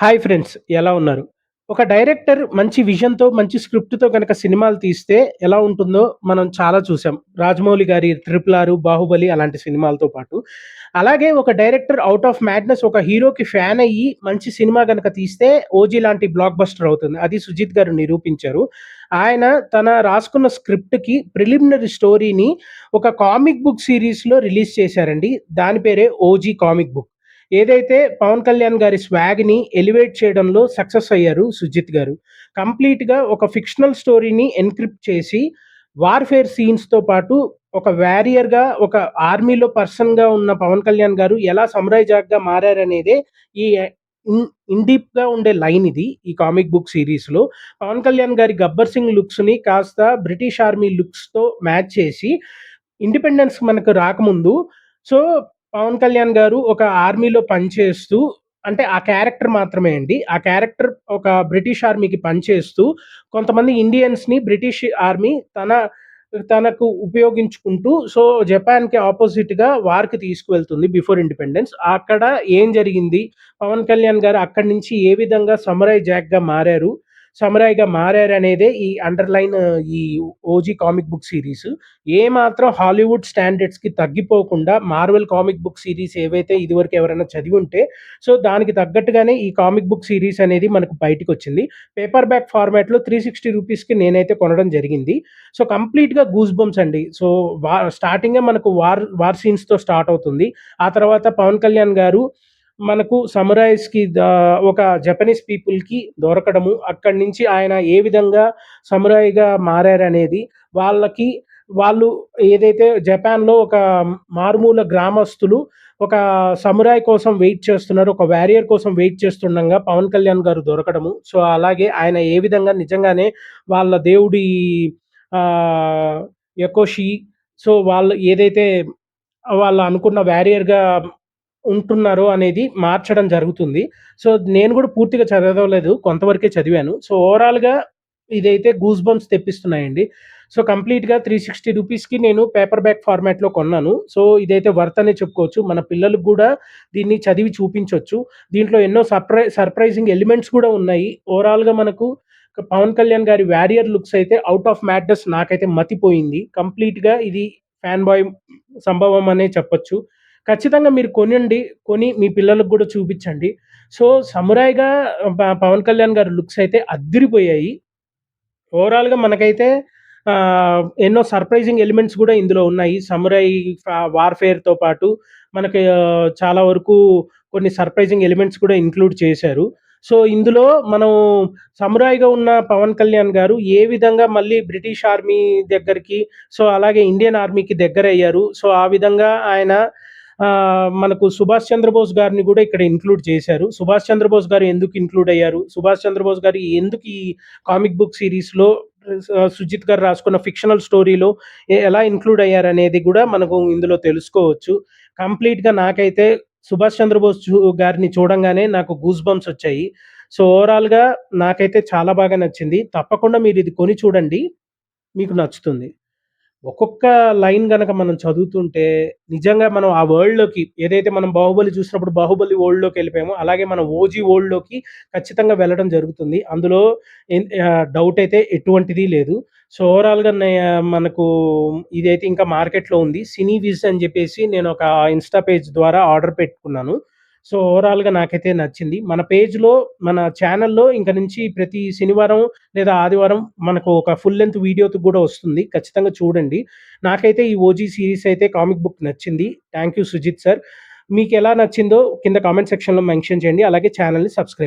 Hi friends, ఎలా ఉన్నారు? ఒక డైరెక్టర్ మంచి విజన్‌తో, మంచి స్క్రిప్ట్‌తో గనక సినిమాలు తీస్తే ఎలా ఉంటుందో మనం చాలా చూసాం. 'రాజమౌళి' గారి 'ట్రిపుల్ ఆర్', 'బాహుబలి' అలాంటి సినిమాలతో పాటు. అలాగే ఒక డైరెక్టర్ ఔట్ ఆఫ్ మ్యాడ్‌నెస్ ఒక హీరోకి ఫ్యాన్ అయ్యి మంచి సినిమా గనక తీస్తే 'ఓజీ' లాంటి బ్లాక్ బస్టర్ అవుతుంది. అది 'సుజిత్' గారు నిరూపించారు. ఆయన తన రాసుకున్న స్క్రిప్ట్‌కి ప్రిలిమినరీ స్టోరీని ఒక కామిక్ బుక్ సీరీస్‌లో రిలీజ్ చేశారండి. దాని పేరే 'ఓజీ' కామిక్ బుక్. ఏదైతే 'పవన్ కళ్యాణ్' గారి స్వాగ్‌ని ఎలివేట్ చేయడంలో సక్సెస్ అయ్యారు 'సుజిత్' గారు. కంప్లీట్‌గా ఒక ఫిక్షనల్ స్టోరీని ఎన్‌క్రిప్ట్ చేసి, వార్‌ఫేర్ సీన్స్‌తో పాటు ఒక వారియర్‌గా, ఒక ఆర్మీలో పర్సన్‌గా ఉన్న 'పవన్ కళ్యాణ్' గారు ఎలా సమురాయ్ జాట్‌గా మారారనేదే ఈ ఇన్ డీప్‌గా ఉండే లైన్ ఇది. ఈ కామిక్ బుక్ సీరీస్‌లో. 'పవన్ కళ్యాణ్' గారి 'గబ్బర్ సింగ్' లుక్స్‌ని కాస్త బ్రిటిష్ ఆర్మీ లుక్స్‌తో మ్యాచ్ చేసి, ఇండిపెండెన్స్ మనకు రాకముందు సో, పవన్ కళ్యాణ్ గారు ఒక ఆర్మీలో పనిచేస్తూ అంటే ఆ క్యారెక్టర్ మాత్రమే అండి. ఆ క్యారెక్టర్ ఒక బ్రిటిష్ ఆర్మీకి పనిచేస్తూ కొంతమంది ఇండియన్స్‌ని బ్రిటిష్ ఆర్మీ తనకు ఉపయోగించుకుంటూ సో, జపాన్‌కి అపోజిట్‌గా వార్‌కి తీసుకువెళ్తుంది బిఫోర్ ఇండిపెండెన్స్. అక్కడ ఏం జరిగింది? పవన్ కళ్యాణ్ గారు అక్కడి నుంచి ఏ విధంగా సమురాయ్ జాక్‌గా మారారు? సమురాయ్‌గా మారారనేదే ఈ అండర్‌లైన్ ఈ 'ఓజీ' కామిక్ బుక్ సీరీస్. ఏమాత్రం హాలీవుడ్ స్టాండర్డ్స్‌కి తగ్గిపోకుండా మార్వెల్ కామిక్ బుక్ సీరీస్ ఏవైతే ఇదివరకు ఎవరైనా చదివుంటే, సో, దానికి తగ్గట్టుగానే ఈ కామిక్ బుక్ సీరీస్ అనేది మనకు బయటికొచ్చింది. పేపర్ బ్యాక్ ఫార్మాట్‌లో 360 రూపీస్‌కి నేనైతే కొనడం జరిగింది. సో, కంప్లీట్‌గా గూస్ బంప్స్ అండి. సో, స్టార్టింగే మనకు వార్ సీన్స్‌తో స్టార్ట్ అవుతుంది. ఆ తర్వాత పవన్ కళ్యాణ్ గారు మనకు సమురాయ్స్‌కి ఒక జపనీస్ పీపుల్‌కి దొరకడము, అక్కడి నుంచి ఆయన ఏ విధంగా సమురాయ్‌గా మారారనేది, వాళ్ళకి వాళ్ళు ఏదైతే జపాన్‌లో ఒక మారుమూల గ్రామస్తులు ఒక సమురాయ్ కోసం వెయిట్ చేస్తున్నారు. ఒక వారియర్ కోసం వెయిట్ చేస్తుండంగా పవన్ కళ్యాణ్ గారు దొరకడము. సో, అలాగే ఆయన ఏ విధంగా నిజంగానే వాళ్ళ దేవుడి ఆహ్, యకోషి సో, వాళ్ళు ఏదైతే వాళ్ళు అనుకున్న వారియర్‌గా ఉంటున్నారో అనేది మార్చడం జరుగుతుంది. సో, నేను గూడా పూర్తిగా చదవలేదు. కొంతవరకే చదివాను. సో, ఓవరాల్‌గా ఇదైతే గూస్ బంప్స్ తెప్పిస్తున్నాయండి. సో, కంప్లీట్‌గా 360 రూపీస్‌కి నేను పేపర్ బ్యాక్ ఫార్మాట్‌లో కొన్నాను. సో, ఇదైతే వర్త్ అనే చెప్పుకోవచ్చు. మన పిల్లలకి గూడా దీన్ని చదివి చూపించొచ్చు. దీంట్లో ఎన్నో సర్ప్రైజింగ్ ఎలిమెంట్స్ కూడా ఉన్నాయి. ఓవరాల్‌గా మనకు పవన్ కళ్యాణ్ గారి 'వారియర్' లుక్స్ అయితే ఔట్ ఆఫ్ మ్యాడ్నెస్ నాకైతే మతిపోయింది. కంప్లీట్‌గా ఇది ఫ్యాన్ బాయ్ సంభవం అనే చెప్పొచ్చు. ఖచ్చితంగా మీరు కొనండి. కొని మీ పిల్లలకి గూడా చూపిచ్చండి. సో, సమురాయ్‌గా పవన్ కళ్యాణ్ గారి లుక్స్ అయితే అద్దిరిపోయాయి. ఓవరాల్‌గా మనకైతే ఎన్నో సర్ప్రైజింగ్ ఎలిమెంట్స్ గూడా ఇందులో ఉన్నాయి. సమురాయ్ వార్‌ఫేర్‌తో పాటు మనకి చాలా వరకు కొన్ని సర్ప్రైజింగ్ ఎలిమెంట్స్ కూడా ఇంక్లూడ్ చేశారు. సో, ఇందులో మనం సమురాయ్‌గా ఉన్న పవన్ కళ్యాణ్ గారు ఏ విధంగా మళ్ళీ బ్రిటిష్ ఆర్మీ దగ్గరికి సో, అలాగే ఇండియన్ ఆర్మీకి దగ్గరయ్యారు. సో, ఆ విధంగా ఆయన మనకు 'సుభాష్ చంద్రబోస్' గారిని గూడా ఇక్కడ ఇంక్లూడ్ చేశారు. 'సుభాష్ చంద్రబోస్' గారు ఎందుకు ఇంక్లూడ్ అయ్యారు? 'సుభాష్ చంద్రబోస్' గారు ఎందుకు ఈ కామిక్ బుక్ సీరీస్‌లో 'సుజిత్' గారు రాసుకున్న ఫిక్షనల్ స్టోరీలో ఎలా ఇంక్లూడ్ అయ్యారనేది గూడా మనకు ఇందులో తెలుసుకోవచ్చు. కంప్లీట్‌గా నాకైతే 'సుభాష్ చంద్రబోస్' గారిని చూడంగానే నాకు గూస్ బంప్స్ వచ్చాయి. సో, ఓవరాల్‌గా నాకైతే చాలా బాగా నచ్చింది. తప్పకుండా మీరిది కొని చూడండి. మీకు నచ్చుతుంది. ఒక్కొక్క లైన్ గనక మనం చదువుతుంటే, నిజంగా మనం ఆ వరల్డ్‌లోకి ఏదైతే మనం 'బాహుబలి' చూసినప్పుడు 'బాహుబలి' వరల్డ్‌లోకెళ్ళిపోయామో, అలాగే మనం 'ఓజీ' వరల్డ్‌లోకి ఖచ్చితంగా వెళ్ళడం జరుగుతుంది. అందులో డౌట్ అయితే ఎటువంటిది లేదు. సో, ఓవరాల్‌గా మనకు ఇదైతే ఇంకా మార్కెట్‌లో ఉంది. సినీ విజ్ అని జెప్పేసి నేనొక ఇన్‌స్టా పేజ్ ద్వారా ఆర్డర్ పెట్టుకున్నాను. సో, ఓవరాల్‌గా నాకైతే నచ్చింది. మన పేజ్‌లో, మన ఛానెల్‌లో ఇంక నుంచి ప్రతి శనివారం లేదా ఆదివారం మనకు ఒక ఫుల్ లెంత్ వీడియోతో గూడా వస్తుంది. ఖచ్చితంగా చూడండి. నాకైతే ఈ 'ఓజీ' సీరీస్ అయితే కామిక్ బుక్ నచ్చింది. Thank you Sujeeth sir. మీకెలా నచ్చిందో కింద కామెంట్ సెక్షన్‌లో మెన్షన్ చేయండి. అలాగే ఛానెల్‌ని సబ్స్క్రైబ్